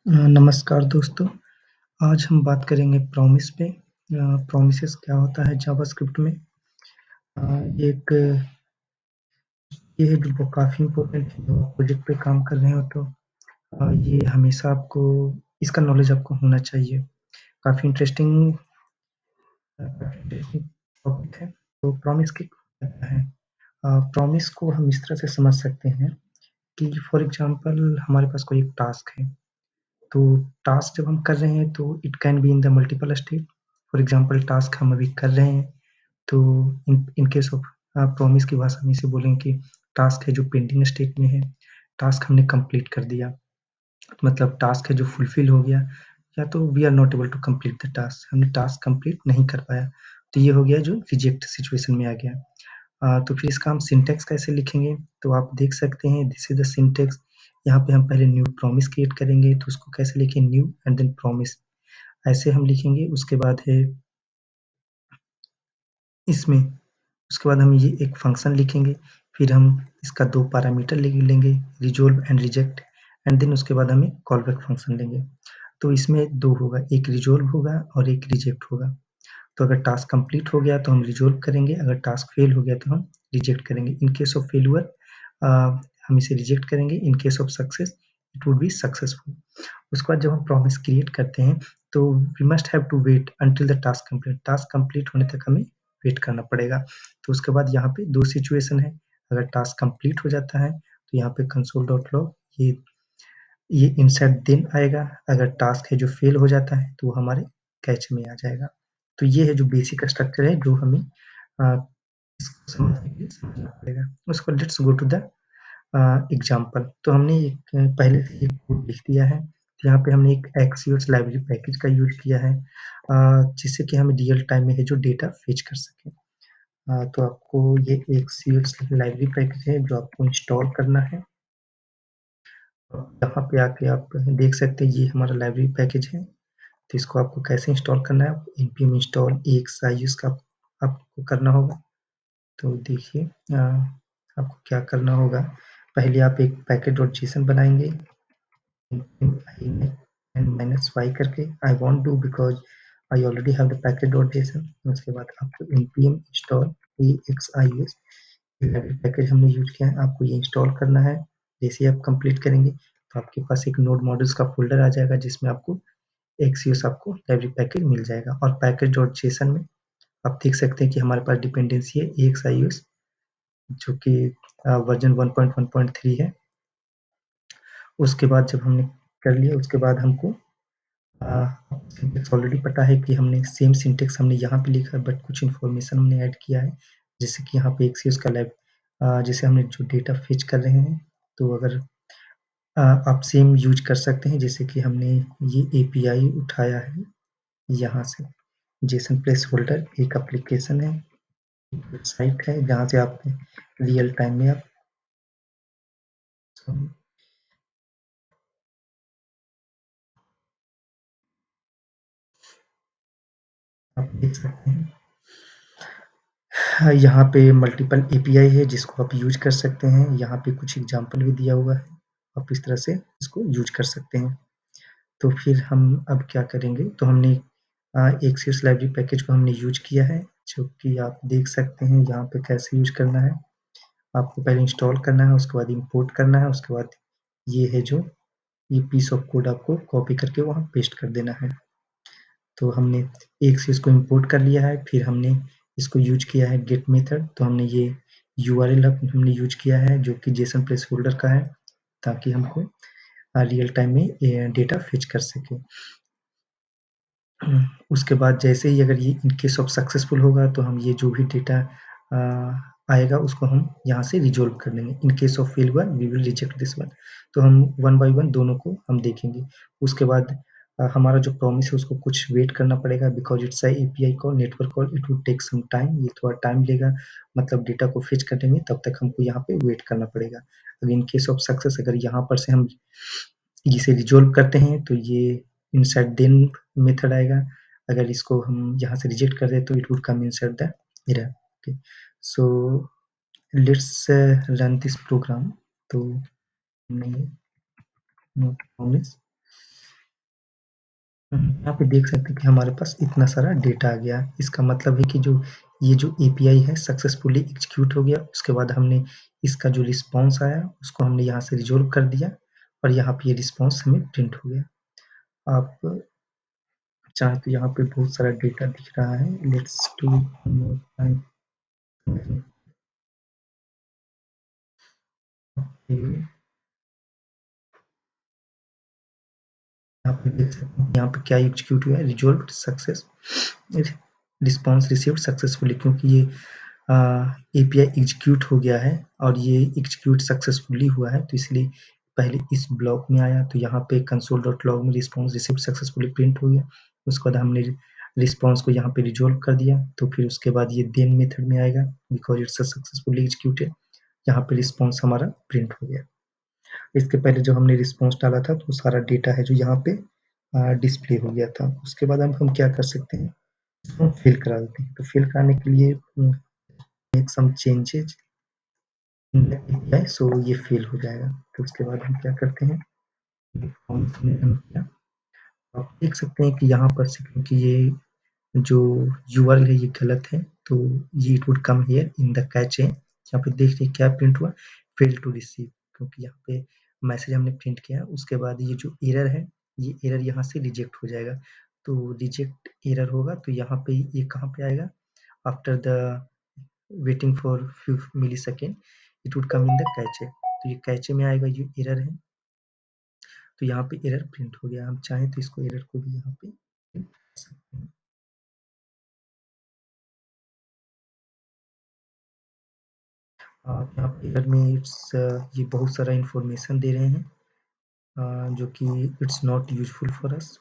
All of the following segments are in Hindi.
नमस्कार दोस्तों, आज हम बात करेंगे प्रॉमिस पे। प्रॉमिसेस क्या होता है जावास्क्रिप्ट में। अ, ये एक ये है जो काफ़ी इम्पोर्टेंट है, जब आप प्रोजेक्ट पे काम कर रहे हो तो ये हमेशा आपको इसका नॉलेज आपको होना चाहिए। काफ़ी इंटरेस्टिंग टॉपिक है। तो प्रॉमिस क्या है? प्रॉमिस को हम इस तरह से समझ सकते हैं कि फॉर एग्ज़ाम्पल हमारे पास कोई एक टास्क है। तो टास्क जब हम कर रहे हैं तो it can be in the multiple step. For example task हम अभी कर रहे हैं, तो इन इन केस ऑफ प्रॉमिस की भाषा में इसे बोलेंगे कि टास्क है जो पेंडिंग स्टेट में है, टास्क हमने कंप्लीट कर दिया। मतलब टास्क है जो फुलफिल हो गया, या तो we are not able to complete the task, हमने टास्क कंप्लीट नहीं कर पाया। तो ये हो गया जो रिजेक्ट सिचुएशन में आ गया। तो फिर इसका हम सिंटैक्स कैसे लिखेंगे? तो आप देख सकते हैं दिस इज़ द सिंटैक्स। यहाँ पे हम पहले न्यू प्रॉमिस क्रिएट करेंगे, तो उसको कैसे लिखें? न्यू एंड देन प्रॉमिस, ऐसे हम लिखेंगे। उसके बाद है इसमें उसके बाद हम ये एक फ़ंक्शन लिखेंगे, फिर हम इसका 2 पैरामीटर ले लेंगे, resolve and reject, and then उसके बाद हम एक कॉलबैक फ़ंक्शन लेंगे। तो इसमें 2 होगा, एक रिज़ॉल्व होगा और एक रिजेक्ट होगा। तो अगर टास्क कंप्लीट हो गया तो हम रिज़ॉल्व करेंगे, अगर टास्क फेल हो गया तो हम रिजेक्ट करेंगे। In case of failure uh, हम इसे रिजेक्ट करेंगे, in case of success it would be successful. उसके बाद जब हम प्रॉमिस क्रिएट करते हैं, तो we must have to wait until the task complete. Task complete होने तक हमें वेट करना पड़ेगा। तो उसके बाद यहाँ पे 2 सिचुएशन है, अगर टास्क कंप्लीट हो जाता है, तो यहाँ पे कंसोल डॉट लॉग ये इनसाइड देन आएगा, अगर टास्क है जो फेल हो जाता है, तो वो हमारे कैच में आ जाएगा। तो ये है जो बेसिक स्ट्रक्चर है, जो हमें इसको समझने के लिए समझना पड़ेगा। उसके बाद let's go to the example. तो हमने एक पहले से एक कोड लिख दिया है। यहाँ पे हमने एक एक्सियोस लाइब्रेरी पैकेज का यूज़ किया है, जिससे कि हम रियल टाइम में है जो डेटा फेच कर सकें। तो आपको ये एक्सियोस लाइब्रेरी पैकेज है जो आपको इंस्टॉल करना है। यहाँ पे आके आप देख सकते हैं ये हमारा लाइब्रेरी पैकेज है। तो इसको आपको कैसे इंस्टॉल करना है? npm install axi इसका आपको करना होगा। तो देखिए आपको क्या करना होगा, पहले आप एक पैकेज.json बनाएँगे। -y करके I want to because I already have the package. उसके बाद आपको npm install axis library package हमने यूज़ किया है, आपको ये इंस्टॉल करना है। जैसे ही आप कंप्लीट करेंगे, तो आपके पास एक नोड मॉड्यूल्स का फ़ोल्डर आ जाएगा, जिसमें आपको एक्सियोस आपको लाइब्रेरी पैकेज मिल जाएगा। और पैकेज.json में आप देख सकते हैं कि हमारे पास डिपेंडेंसी है एक्सियोस, जो कि वर्ज़न 1.1.3 है। उसके बाद जब हमने कर लिया, उसके बाद हमको सिंटैक्स ऑलरेडी पता है कि हमने सेम सिंटैक्स हमने यहाँ पे लिखा है, बट कुछ इन्फॉर्मेशन हमने ऐड किया है। जैसे कि यहाँ पे एक्सियोस का जैसे हमने जो डेटा फेच कर रहे हैं, तो अगर आप सेम यूज़ कर सकते हैं, जैसे कि हमने ये एपीआई उठाया है यहाँ से। जेसन प्लेसहोल्डर एक एप्लीकेशन है, एक वेबसाइट है, जहाँ से आप रियल टाइम में आप देख सकते हैं। हाँ, यहाँ पे मल्टीपल एपीआई है जिसको आप यूज़ कर सकते हैं। यहाँ पे कुछ एग्ज़ाम्पल भी दिया हुआ है। आप इस तरह से इसको यूज़ कर सकते हैं। तो फिर हम अब क्या करेंगे, तो हमने एक्सिस लाइब्रेरी पैकेज को हमने यूज़ किया है, जो कि आप देख सकते हैं यहाँ पे कैसे यूज़ करना है। आपको पहले इंस्टॉल करना है, उसके बाद इम्पोर्ट करना है, उसके बाद ये है जो ये पीस ऑफ कोड आपको कॉपी करके वहाँ पेस्ट कर देना है। तो हमने एक से इसको इम्पोर्ट कर लिया है, फिर हमने इसको यूज़ किया है गेट मेथड। तो हमने ये यूआरएल हमने यूज़ किया है, जो कि जेसन प्लेसहोल्डर का है, ताकि हमको रियल टाइम में डेटा फेच कर सके। उसके बाद जैसे ही अगर ये इन केस ऑफ सक्सेसफुल होगा, तो हम ये जो भी डेटा आएगा उसको हम यहाँ से रिज़ॉल्व कर लेंगे। In case of failure we will reject this one. तो हम वन बाय वन दोनों को हम देखेंगे। उसके बाद हमारा जो प्रॉमिस है उसको कुछ वेट करना पड़ेगा, because it's a API call, network call, it would take some time. ये थोड़ा टाइम लेगा, मतलब डेटा को फेच करने में, तब तक हमको यहाँ पे वेट करना पड़ेगा। अगर इन केस ऑफ सक्सेस अगर यहाँ पर से हम इसे रिज़ॉल्व करते हैं, तो ये इनसाइड देन मेथड आएगा। अगर इसको हम यहाँ से रिजेक्ट कर दें, तो it would come inside the error. Okay, so let's run this program. तो हमने नो प्रॉमिस यहाँ पे देख सकते हैं कि हमारे पास इतना सारा डेटा आ गया। इसका मतलब है कि ये जो एपीआई है सक्सेसफुली एग्ज़ीक्यूट हो गया। उसके बाद हमने इसका जो रिस्पॉन्स आया उसको हमने यहाँ से रिज़ॉल्व कर दिया और यहाँ पे ये रिस्पॉन्स हमें प्रिंट हो गया। आप चाहें तो यहाँ पे बहुत सारा डेटा दिख रहा है। Let's do one more time. Okay, यहाँ पे देख सकते हैं यहाँ पे क्या एग्ज़ीक्यूट हुआ है, रिज़ॉल्व्ड सक्सेस रिस्पॉन्स रिसीव्ड सक्सेसफुली, क्योंकि ये एपीआई एग्जीक्यूट हो गया है और ये एग्जीक्यूट सक्सेसफुली हुआ है, तो इसलिए पहले इस ब्लॉक में आया, तो यहाँ पे कंसोल डॉट लॉग में रिस्पॉन्स रिसीव्ड सक्सेसफुली प्रिंट हो गया। उसके बाद हमने रिस्पॉन्स को यहाँ पे रिजोल्व कर दिया, तो फिर उसके बाद ये देन मेथड में आएगा बिकॉज इट्स सक्सेसफुली एग्जीक्यूटेड। यहाँ पे रिस्पॉन्स हमारा प्रिंट हो गया। इसके पहले जो हमने रिस्पॉन्स डाला था तो सारा डेटा है जो यहाँ पे डिस्प्ले हो गया था। उसके बाद अब हम क्या कर सकते हैं, इसको फिल करा देते हैं। तो फिल कराने के लिए make some changes in the API, so ये फेल हो जाएगा। तो उसके बाद हम क्या करते हैं, फॉर्म हमने रन किया। आप देख सकते हैं कि यहाँ पर से क्योंकि ये जो यूआरएल है ये गलत है, तो ये it would come here in the cache. यहाँ पे देखिए क्या प्रिंट हुआ, फेल टू रिसीव, क्योंकि यहाँ पे मैसेज हमने प्रिंट किया। उसके बाद ये जो एरर है, ये एरर यहाँ से रिजेक्ट हो जाएगा। तो रिजेक्ट एरर होगा तो यहाँ पे ये कहाँ पे आएगा, after the waiting for few millisecond it would come in the cache. तो ये कैचे में आएगा, ये एरर है, तो यहाँ पे एरर प्रिंट हो गया। हम चाहें तो इसको एरर को भी यहाँ पे प्रिंट कर सकते हैं। यहाँ पे एरर में ये बहुत सारा इंफॉर्मेशन दे रहे हैं जो कि it's not useful for us.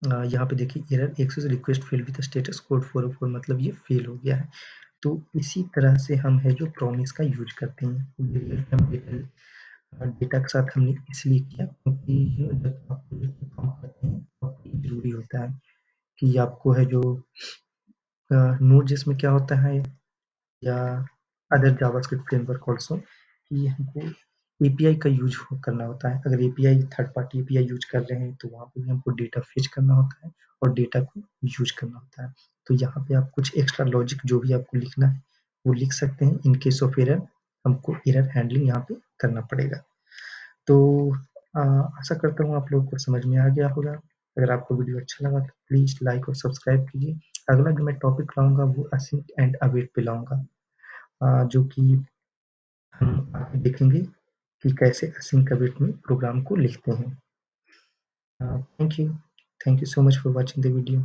यहाँ पे देखिए error access request failed with status code 404, मतलब ये फेल हो गया है। तो इसी तरह से हम है जो प्रॉमिस का यूज करते हैं। डेटा के साथ हमने इसलिए किया क्योंकि जब आप प्रोजेक्ट पे काम करते हैं तो आपको ज़रूरी होता है कि आपको है जो नोड जिसमें क्या होता है या अदर जावास्क्रिप्ट फ्रेमवर्क ऑल्सो, कि हमको एपीआई का यूज करना होता है। अगर API third party API use कर रहे हैं तो वहाँ पे भी हमको डेटा फेच करना होता है और डेटा को यूज करना होता है। तो यहाँ पे आप कुछ एक्स्ट्रा लॉजिक जो भी आपको लिखना है वो लिख सकते हैं। इन केस ऑफ एरर हमको एरर हैंडलिंग यहाँ पे करना पड़ेगा। तो आशा करता हूँ आप लोगों को समझ में आ गया होगा। अगर आपको वीडियो अच्छा लगा तो प्लीज़ लाइक और सब्सक्राइब कीजिए। अगला जो मैं टॉपिक लाऊँगा वो असिंक एंड अवेट पे लाऊँगा, जो कि हम आगे देखेंगे कि कैसे असिंक अवेट में प्रोग्राम को लिखते हैं। Thank you so much for watching the video.